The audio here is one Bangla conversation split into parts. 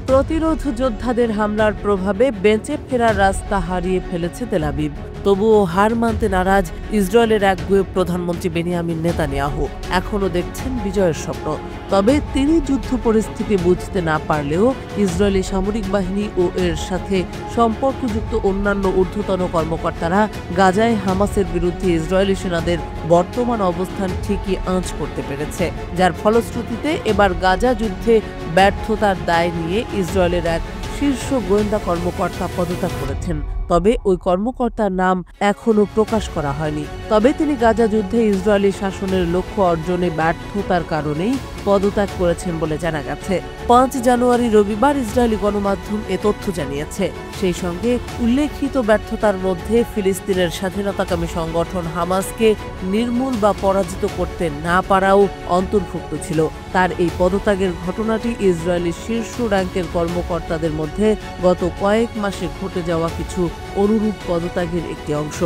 প্রতিরোধ যোদ্ধাদের হামলার প্রভাবে বেঁচে ফেরার রাস্তা হারিয়ে ফেলেছে তেল আবিব। তবুও হার মানতে নারাজ ইসরায়েলের একগুঁয়ে প্রধানমন্ত্রী বেনিয়ামিন নেতানিয়াহু এখনও দেখছেন বিজয়ের স্বপ্ন। তবে তিনি যুদ্ধ পরিস্থিতি বুঝতে না পারলেও ইসরায়েলি সামরিক বাহিনী ও এর সাথে সম্পর্কযুক্ত অন্যান্য ঊর্ধ্বতন কর্মকর্তারা গাজায় হামাসের বিরুদ্ধে ইসরায়েলি সেনাদের বর্তমান অবস্থান ঠিকই আঁচ করতে পেরেছে, যার ফলশ্রুতিতে এবার গাজা যুদ্ধে ব্যর্থতার দায় নিয়ে ইসরায়েলের এক শীর্ষ গোয়েন্দা কর্মকর্তা পদত্যাগ করেছেন। তবে ওই কর্মকর্তার নাম এখনও প্রকাশ করা হয়নি। তবে তিনি গাজা যুদ্ধে ইসরায়েলি শাসনের লক্ষ্য অর্জনে ব্যর্থতার কারণেই পদত্যাগ করেছেন বলে জানা গেছে। ৫ জানুয়ারি রবিবার ইসরায়েলি গণমাধ্যম এ তথ্য জানিয়েছে। সেই সঙ্গে উল্লেখিত ব্যর্থতার মধ্যে ফিলিস্তিনের স্বাধীনতাকামী সংগঠন হামাসকে নির্মূল বা পরাজিত করতে না পারাও অন্তর্ভুক্ত ছিল। তার এই পদত্যাগের ঘটনাটি ইসরায়েলি শীর্ষ র্যাঙ্কের কর্মকর্তাদের মধ্যে গত কয়েক মাসে ঘটে যাওয়া কিছু অনুরূপ পদত্যাগের একটি অংশ।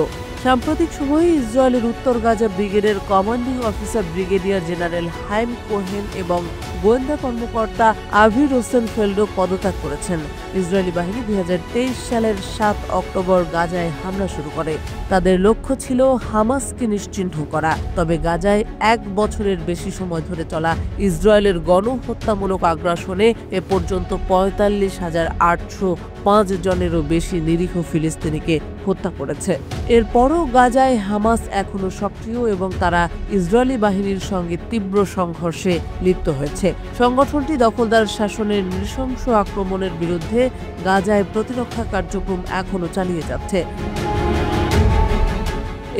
সাম্প্রতিক সময়ে ইসরায়েলের উত্তর গাজা ব্রিগেডের commanding officer brigadier general হাইম Cohen এবং গোয়েন্দা কর্মকর্তা আভি রোসেনফেল্ডও পদত্যাগ করেছেন। ইসরায়েলি বাহিনী ২০২৩ সালের ৭ অক্টোবর গাজায় হামলা শুরু করে। তাদের লক্ষ্য ছিল হামাসকে নিশ্চিহ্ন করা। তবে গাজায় ১ বছরের বেশি সময় ধরে চলা ইসরায়েলের গণহত্যামূলক আগ্রাসনে এ পর্যন্ত ৪৫,৮০৫ জনেরও বেশি নিরীহ ফিলিস্তিনিকে হত্যা করেছে। এরপরও গাজায় হামাস এখনও সক্রিয় এবং তারা ইসরায়েলি বাহিনীর সঙ্গে তীব্র সংঘর্ষে লিপ্ত হয়েছে। সংগঠনটি দখলদার শাসনের নৃশংস আক্রমণের বিরুদ্ধে গাজায় প্রতিরক্ষা কার্যক্রম এখনও চালিয়ে যাচ্ছে।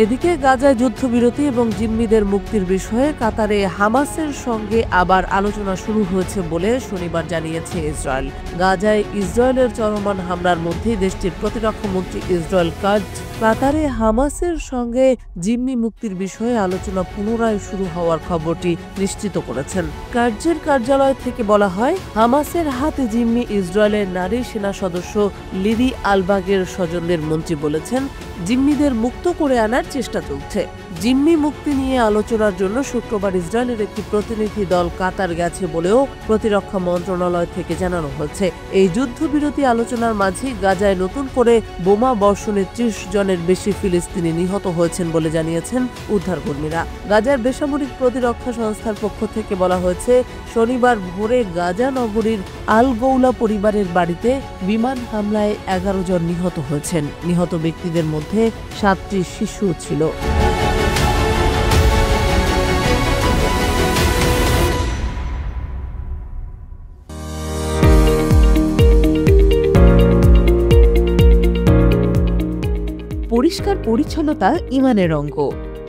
এদিকে গাজায় যুদ্ধবিরতি এবং জিম্মিদের মুক্তির বিষয়ে কাতারে হামাসের সঙ্গে আবার আলোচনা শুরু হয়েছে বলে শনিবার জানিয়েছে ইসরায়েল। গাজায় ইসরায়েলের চলমান হামলার মধ্যে দেশটির প্রতিরক্ষা মন্ত্রী ইসরায়েল কাটজ কাতারে হামাসের সঙ্গে জিম্মি মুক্তির বিষয়ে আলোচনা পুনরায় শুরু হওয়ার খবরটি নিশ্চিত করেছেন। কাটজের কার্যালয় থেকে বলা হয়, হামাসের হাতে জিম্মি ইসরায়েলের নারী সেনা সদস্য লিদি আলবাগের স্বজনদের মন্ত্রী বলেছেন, জিম্মিদের মুক্ত করে আনার চেষ্টা চলছে। জিম্মি মুক্তি নিয়ে আলোচনার জন্য শুক্রবার ইসরায়েলের একটি প্রতিনিধি দল কাতার গেছে বলেও প্রতিরক্ষা মন্ত্রণালয় থেকে জানানো হয়েছে। এই যুদ্ধবিরতি আলোচনার মাঝে গাজায় নতুন করে বোমা বর্ষণে ৩০ জনের বেশি ফিলিস্তিনি নিহত হয়েছেন বলে জানিয়েছেন উদ্ধারকর্মীরা। গাজার বেসামরিক প্রতিরক্ষা সংস্থার পক্ষ থেকে বলা হয়েছে, শনিবার ভোরে গাজা নগরীর আল গৌলা পরিবারের বাড়িতে বিমান হামলায় ১১ জন নিহত হয়েছেন। নিহত ব্যক্তিদের মধ্যে ৭টি শিশু ছিল। পরিষ্কার পরিচ্ছন্নতা ঈমানের অঙ্গ।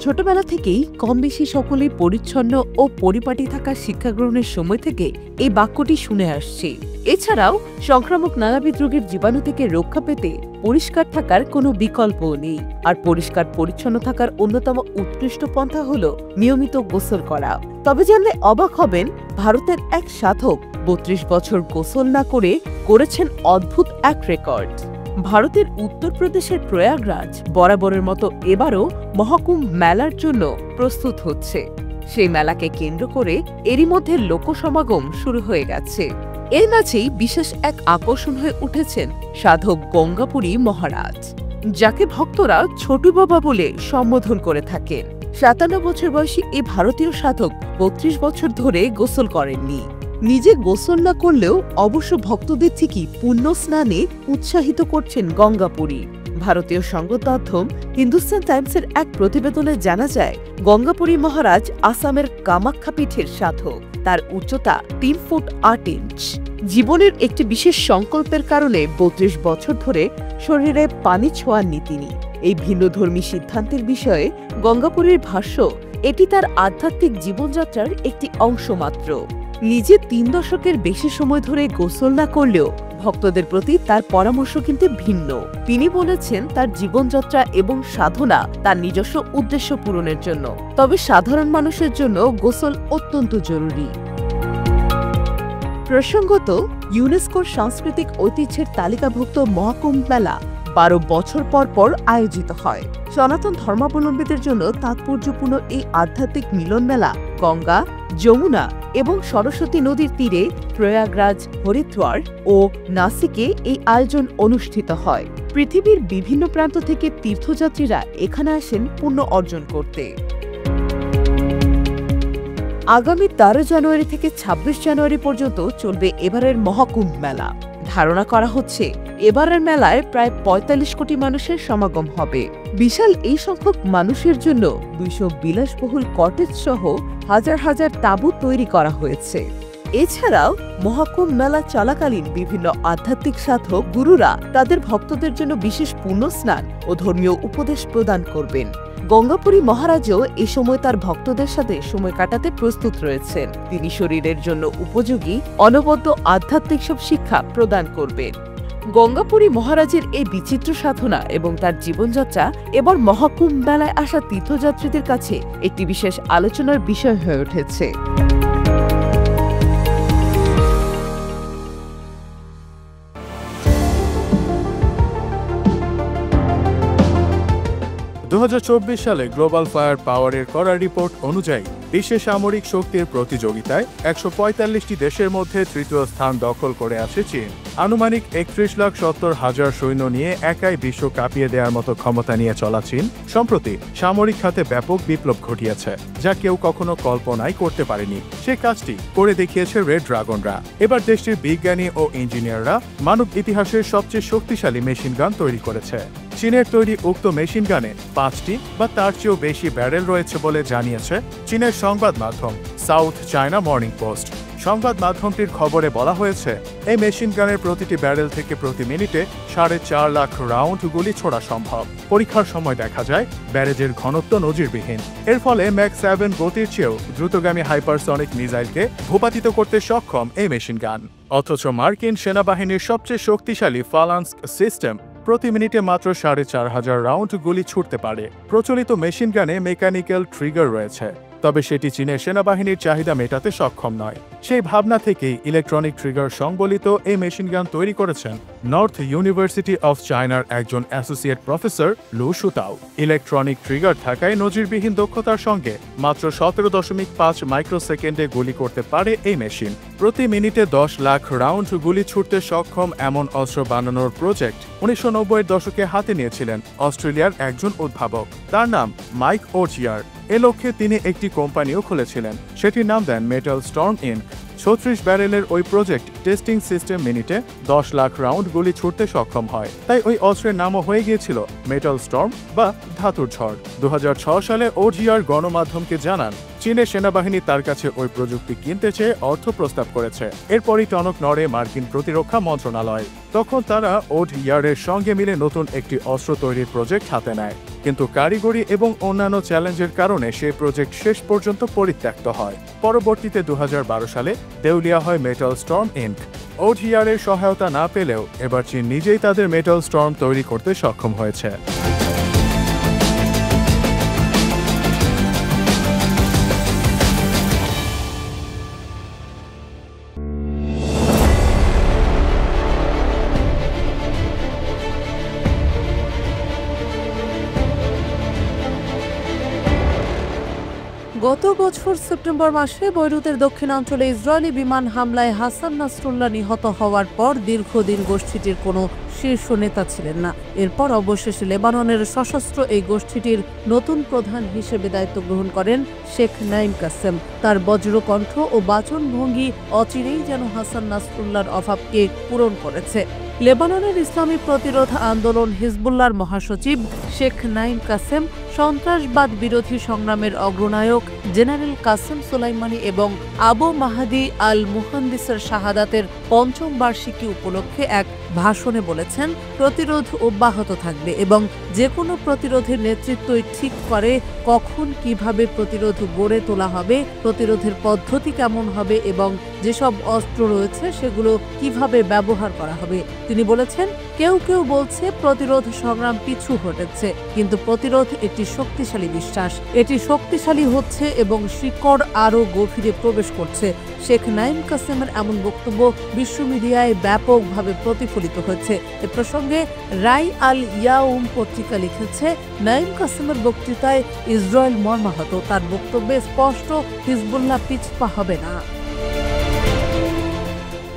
ছোটবেলা থেকেই কম বেশি সকলেই পরিচ্ছন্ন ও পরিপাটি থাকার শিক্ষা গ্রহণের সময় থেকে এই বাক্যটি শুনে আসছি। এছাড়াও সংক্রামক নানাবিধ রোগের জীবাণু থেকে রক্ষা পেতে পরিষ্কার থাকার কোনো বিকল্পও নেই। আর পরিষ্কার পরিচ্ছন্ন থাকার অন্যতম উৎকৃষ্ট পন্থা হল নিয়মিত গোসল করা। তবে জানলে অবাক হবেন, ভারতের এক সাধক ৩২ বছর গোসল না করে করেছেন অদ্ভুত এক রেকর্ড। ভারতের উত্তরপ্রদেশের প্রয়াগরাজ বরাবরের মতো এবারও মহাকুম্ভ মেলার জন্য প্রস্তুত হচ্ছে। সেই মেলাকে কেন্দ্র করে এরই মধ্যে লোকসমাগম শুরু হয়ে গেছে। এর মাঝেই বিশেষ এক আকর্ষণ হয়ে উঠেছেন সাধক গঙ্গাপুরী মহারাজ, যাকে ভক্তরা ছোটু বাবা বলে সম্বোধন করে থাকেন। ৫৭ বছর বয়সী এই ভারতীয় সাধক ৩২ বছর ধরে গোসল করেননি। নিজে গোসল না করলেও অবশ্য ভক্তদের ঠিকই পুণ্য স্নানে উৎসাহিত করছেন গঙ্গাপুরী। ভারতীয় সংবাদ মাধ্যম হিন্দুস্তান টাইমসের এক প্রতিবেদনে জানা যায়, গঙ্গাপুরী মহারাজ আসামের কামাখ্যা পীঠের সাধক। তার উচ্চতা ৩ ফুট ৮ ইঞ্চ। জীবনের একটি বিশেষ সংকল্পের কারণে ৩২ বছর ধরে শরীরে পানি ছোঁয়াননি তিনি। এই ভিন্নধর্মী সিদ্ধান্তের বিষয়ে গঙ্গাপুরীর ভাষ্য, এটি তার আধ্যাত্মিক জীবনযাত্রার একটি অংশ মাত্র। নিজে ৩ দশকের বেশি সময় ধরে গোসল না করলেও ভক্তদের প্রতি তার পরামর্শ কিন্তু ভিন্ন। তিনি বলেছেন, তার জীবনযাত্রা এবং সাধনা তার নিজস্ব উদ্দেশ্য পূরণের জন্য, তবে সাধারণ মানুষের জন্য গোসল অত্যন্ত জরুরি। প্রসঙ্গত, ইউনেস্কোর সাংস্কৃতিক ঐতিহ্যের তালিকাভুক্ত মহাকুম্ভ মেলা ১২ বছর পর পর আয়োজিত হয়। সনাতন ধর্মাবলম্বীদের জন্য তাৎপর্যপূর্ণ এই আধ্যাত্মিক মিলন মেলা গঙ্গা, যমুনা এবং সরস্বতী নদীর তীরে প্রয়াগরাজ, হরিদ্বার ও নাসিকে এই আয়োজন অনুষ্ঠিত হয়। পৃথিবীর বিভিন্ন প্রান্ত থেকে তীর্থযাত্রীরা এখানে আসেন পুণ্য অর্জন করতে। আগামী 13 জানুয়ারি থেকে 26 জানুয়ারি পর্যন্ত চলবে এবারের মহাকুম্ভ মেলা। ধারণা করা হচ্ছে এবারের মেলায় প্রায় 45 কোটি মানুষের সমাগম হবে। বিশাল এই সংখ্যক মানুষের জন্য 200 বিলাসবহুল কটেজ সহ হাজার হাজার তাঁবু তৈরি করা হয়েছে। এছাড়াও মহাকুম্ভ মেলা চলাকালীন বিভিন্ন আধ্যাত্মিক সাধক গুরুরা তাদের ভক্তদের জন্য বিশেষ পুণ্য স্নান ও ধর্মীয় উপদেশ প্রদান করবেন। গঙ্গাপুরী মহারাজও এ সময় তার ভক্তদের সাথে সময় কাটাতে প্রস্তুত রয়েছেন। তিনি শরীরের জন্য উপযোগী অনবদ্য আধ্যাত্মিক সব শিক্ষা প্রদান করবেন। গঙ্গাপুরী মহারাজের এই বিচিত্র সাধনা এবং তার জীবনযাত্রা এবার মহাকুম্ভ মেলায় আসা তীর্থযাত্রীদের কাছে একটি বিশেষ আলোচনার বিষয় হয়ে উঠেছে। 2024 সালে গ্লোবাল ফায়ার পাওয়ারের করা রিপোর্ট অনুযায়ী বিশ্বে সামরিক শক্তির প্রতিযোগিতায় 145টি দেশের মধ্যে তৃতীয় স্থান দখল করে আছে চীন। আনুমানিক 31,70,000 সৈন্য নিয়ে একাই বিশ্ব কাঁপিয়ে দেওয়ার মতো ক্ষমতা নিয়ে চলা চীন সম্প্রতি সামরিক খাতে ব্যাপক বিপ্লব ঘটিয়েছে, যা কেউ কখনো কল্পনাই করতে পারেনি। সে কাজটি করে দেখিয়েছে রেড ড্রাগনরা। এবার দেশটির বিজ্ঞানী ও ইঞ্জিনিয়াররা মানব ইতিহাসের সবচেয়ে শক্তিশালী মেশিন গান তৈরি করেছে। চীনের তৈরি উক্ত মেশিন গানে 5টি বা তার চেয়েও বেশি ব্যারেল রয়েছে বলে জানিয়েছে চীনের সংবাদ মাধ্যম সাউথ চায়না মর্নিং পোস্ট। সংবাদ মাধ্যমটির খবরে বলা হয়েছে, এই মেশিন গানের প্রতিটি ব্যারেল থেকে প্রতি মিনিটে 4.5 লাখ রাউন্ড গুলি ছোড়া সম্ভব। পরীক্ষার সময় দেখা যায় ব্যারেজের ঘনত্ব নজিরবিহীন। এর ফলে ম্যাক 7 গতির চেয়েও দ্রুতগামী হাইপারসনিক মিসাইলকে ভূপাতিত করতে সক্ষম এই মেশিন গান। অথচ মার্কিন সেনাবাহিনীর সবচেয়ে শক্তিশালী ফালান্স সিস্টেম প্রতি মিনিটে মাত্র 4,500 রাউন্ড গুলি ছুটতে পারে। প্রচলিত মেশিন গানে মেকানিক্যাল ট্রিগার রয়েছে, তবে সেটি চীনের সেনাবাহিনীর চাহিদা মেটাতে সক্ষম নয়। সেই ভাবনা থেকেই ইলেকট্রনিক ট্রিগার সংবলিত এই মেশিন গান তৈরি করেছেন নর্থ ইউনিভার্সিটি অফ চায়নার একজন অ্যাসোসিয়েট প্রফেসর লু শুতাও। ইলেকট্রনিক ট্রিগার থাকায় নজিরবিহীন দক্ষতার সঙ্গে মাত্র 17.5 মাইক্রোসেকেন্ডে গুলি করতে পারে এই মেশিন। প্রতি মিনিটে 10 লাখ রাউন্ড গুলি ছুটতে সক্ষম এমন অস্ত্র বানানোর প্রজেক্ট 1990-এর দশকে হাতে নিয়েছিলেন অস্ট্রেলিয়ার একজন উদ্ভাবক। তার নাম মাইক ওচিয়ার। এ লক্ষ্যে তিনি একটি কোম্পানিও খুলেছিলেন, সেটির নাম দেন মেটাল স্টর্ম ইনক। 36 ব্যারেলের ওই প্রজেক্ট টেস্টিং সিস্টেম মিনিটে 10 লাখ রাউন্ড গুলি ছুটতে সক্ষম হয়, তাই ওই অস্ত্রের নামও হয়ে গিয়েছিল মেটাল স্টর্ম বা ধাতুর ঝড়। 2006 সালে ওজিআর গণমাধ্যমকে জানান চীনের সেনাবাহিনী তার কাছে ওই প্রযুক্তি কিনতে চেয়ে অর্থ প্রস্তাব করেছে। এরপরই টনক নড়ে মার্কিন প্রতিরক্ষা মন্ত্রণালয়। তখন তারা ওজিআরের সঙ্গে মিলে নতুন একটি অস্ত্র তৈরির প্রজেক্ট হাতে নেয়, কিন্তু কারিগরি এবং অন্যান্য চ্যালেঞ্জের কারণে সেই প্রজেক্ট শেষ পর্যন্ত পরিত্যক্ত হয়। পরবর্তীতে 2012 সালে দেউলিয়া হয় মেটাল স্টর্ম ইনক। ওজিআরের সহায়তা না পেলেও এবার চীন নিজেই তাদের মেটাল স্টর্ম তৈরি করতে সক্ষম হয়েছে। গত বছর সেপ্টেম্বর মাসে বৈরুতের দক্ষিণাঞ্চলে ইসরায়েলি বিমান হামলায় হাসান নাসরুল্লাহ নিহত হওয়ার পর দীর্ঘদিন গোষ্ঠীটির কোনো শীর্ষ নেতা ছিলেন না। এরপর অবশেষে লেবাননের সশস্ত্র এই গোষ্ঠীটির নতুন প্রধান হিসেবে দায়িত্ব গ্রহণ করেন শেখ নাইম কাসেম। তার বজ্রকণ্ঠ ও বাচনভঙ্গি অচিরেই যেন হাসান নাসরুল্লাহর অভাবকে পূরণ করেছে। লেবাননের ইসলামী প্রতিরোধ আন্দোলন হিজবুল্লাহর মহাসচিব শেখ নাইম কাসেম, সন্ত্রাসবাদ বিরোধী সংগ্রামের অগ্রনায়ক জেনারেল কাসেম সুলাইমানি এবং আবু মাহাদি আল মুহান্দিসের শাহাদাতের 5ম বার্ষিকী উপলক্ষে এক ভাষণে বলেছেন, প্রতিরোধ অব্যাহত থাকবে এবং যে কোনো প্রতিরোধের নেতৃত্বই ঠিক করে কখন কিভাবে প্রতিরোধ গড়ে তোলা হবে, প্রতিরোধের পদ্ধতি কেমন হবে এবং যেসব অস্ত্র রয়েছে সেগুলো কিভাবে ব্যবহার করা হবে। তিনি বলেছেন, কেউ কেউ বলছে প্রতিরোধ সংগ্রাম পিছু হটেছে, কিন্তু প্রতিরোধ একটি শক্তিশালী বিশ্বাস। এটি শক্তিশালী হচ্ছে এবং শিকড় আরও গভীরে প্রবেশ করছে। শেখ নাইম কাসেমের এমন বক্তব্য বিশ্ব মিডিয়ায় ব্যাপকভাবে প্রতিফলিত হয়েছে। এ প্রসঙ্গে রাই আল ইয়াউম পত্রিকা লিখেছে, নাইম কাসেমের বক্তৃতায় ইসরায়েল মর্মাহত। তার বক্তব্যে স্পষ্ট হিজবুল্লাহ পিছপা হবে না।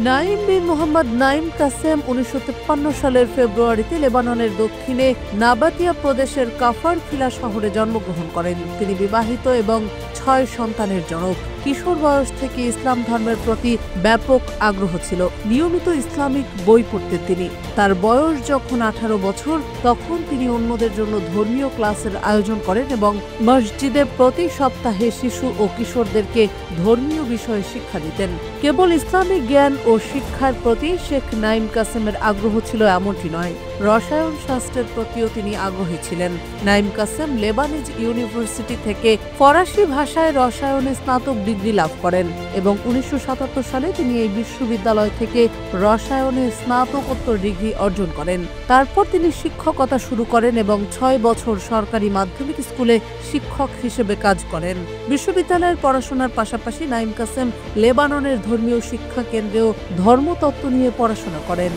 নাইম বিন মোহাম্মদ নাইম কাসেম 1953 সালের ফেব্রুয়ারিতে লেবাননের দক্ষিণে নাবাতিয়া প্রদেশের কাফার খিলা শহরে জন্মগ্রহণ করেন। তিনি বিবাহিত এবং 6 সন্তানের জনক। কিশোর বয়স থেকে ইসলাম ধর্মের প্রতি ব্যাপক আগ্রহ ছিল। নিয়মিত ইসলামিক বই পড়তেন তিনি। তার বয়স যখন 18 বছর, তখন তিনি অন্যদের জন্য ধর্মীয় ক্লাসের আয়োজন করেন এবং মসজিদে প্রতি সপ্তাহে শিশু ও কিশোরদেরকে ধর্মীয় বিষয়ে শিক্ষা দিতেন। কেবল ইসলামিক জ্ঞান ও শিক্ষার প্রতি শেখ নাইম কাসেমের আগ্রহ ছিল এমনটি নয়, রসায়ন শাস্ত্রের প্রতিও তিনি আগ্রহী ছিলেন। নাইম কাসেম লেবানিজ ইউনিভার্সিটি থেকে ফরাসি ভাষায় রসায়নে স্নাতক ডিগ্রি লাভ করেন এবং 1977 সালে তিনি এই বিশ্ববিদ্যালয় থেকে রসায়নে স্নাতকোত্তর ডিগ্রি অর্জন করেন। তারপর তিনি শিক্ষকতা শুরু করেন এবং 6 বছর সরকারি মাধ্যমিক স্কুলে শিক্ষক হিসেবে কাজ করেন। বিশ্ববিদ্যালয়ের পড়াশোনার পাশাপাশি নাইম কাসেম লেবাননের ধর্মীয় শিক্ষা কেন্দ্রেও ধর্মতত্ত্ব নিয়ে পড়াশোনা করেন।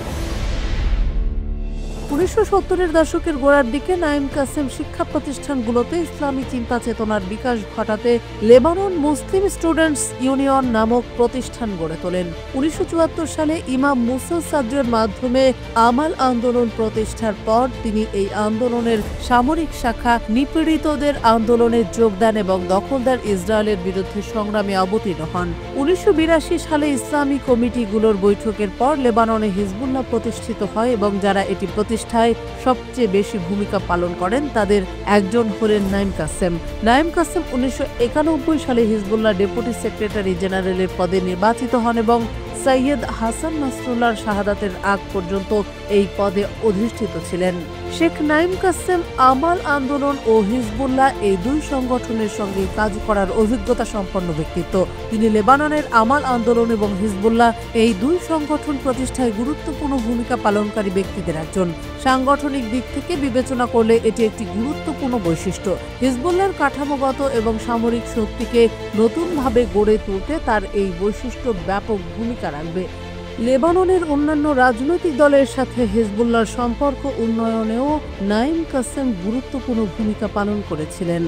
1970-এর দশকের গোড়ার দিকে নাইম কাসেম শিক্ষা প্রতিষ্ঠানগুলোতে ইসলামী চিন্তা চেতনার বিকাশ ঘটাতে লেবানন মুসলিম স্টুডেন্টস ইউনিয়ন নামক প্রতিষ্ঠান গড়ে তোলেন। 1974 সালে ইমাম মুসা সাদ্রের মাধ্যমে আমাল আন্দোলন প্রতিষ্ঠার পর তিনি এই আন্দোলনের সামরিক শাখা নিপীড়িতদের আন্দোলনে যোগ দেন এবং দখলদার ইসরায়েলের বিরুদ্ধে সংগ্রামে অবতীর্ণ হন। 1982 সালে ইসলামী কমিটিগুলোর বৈঠকের পর লেবাননে হিজবুল্লাহ প্রতিষ্ঠিত হয় এবং যারা এটি প্রতিষ্ঠায় সবচেয়ে বেশি ভূমিকা পালন করেন তাদের একজন হলেন নাইম কাসেম। নাইম কাসেম 1991 সালে হিজবুল্লাহ ডেপুটি সেক্রেটারি জেনারেলের পদে নির্বাচিত হন এবং সৈয়দ হাসান নাসরুল্লাহর শাহাদাতের আগ পর্যন্ত এই পদে অধিষ্ঠিত ছিলেন। শেখ নাইম কাসেম আমাল আন্দোলন ও হিজবুল্লাহ এই দুই সংগঠনের সঙ্গে কাজ করার অভিজ্ঞতা সম্পন্ন ব্যক্তিত্ব। তিনি লেবাননের আমাল আন্দোলন এবং হিজবুল্লাহ এই দুই সংগঠন প্রতিষ্ঠায় গুরুত্বপূর্ণ ভূমিকা পালনকারী ব্যক্তিদের একজন। সাংগঠনিক দিক থেকে বিবেচনা করলে এটি একটি গুরুত্বপূর্ণ বৈশিষ্ট্য। হিজবুল্লাহর কাঠামোগত এবং সামরিক শক্তিকে নতুনভাবে গড়ে তুলতে তার এই বৈশিষ্ট্য ব্যাপক ভূমিকা রাখবে। লেবাননের অন্যান্য রাজনৈতিক দলের সাথে হিজবুল্লাহর সম্পর্ক উন্নয়নেও নাইম কাসেম গুরুত্বপূর্ণ ভূমিকা পালন করেছিলেন।